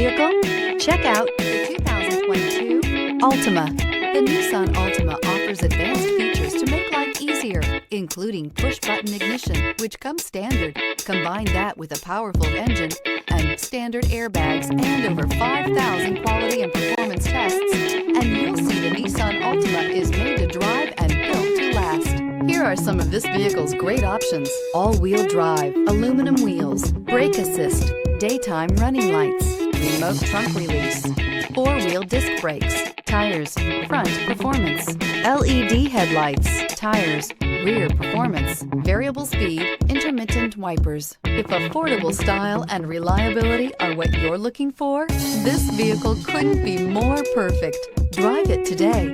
vehicle? Check out the 2022 Altima. The Nissan Altima offers advanced features to make life easier, including push-button ignition, which comes standard. Combine that with a powerful engine and standard airbags and over 5,000 quality and performance tests, and you'll see the Nissan Altima is made to drive and built to last. Here are some of this vehicle's great options: all-wheel drive, aluminum wheels, brake assist, daytime running lights, remote trunk release, four-wheel disc brakes, tires, front performance, LED headlights, tires, rear performance, variable speed, intermittent wipers. If affordable style and reliability are what you're looking for, this vehicle couldn't be more perfect. Drive it today.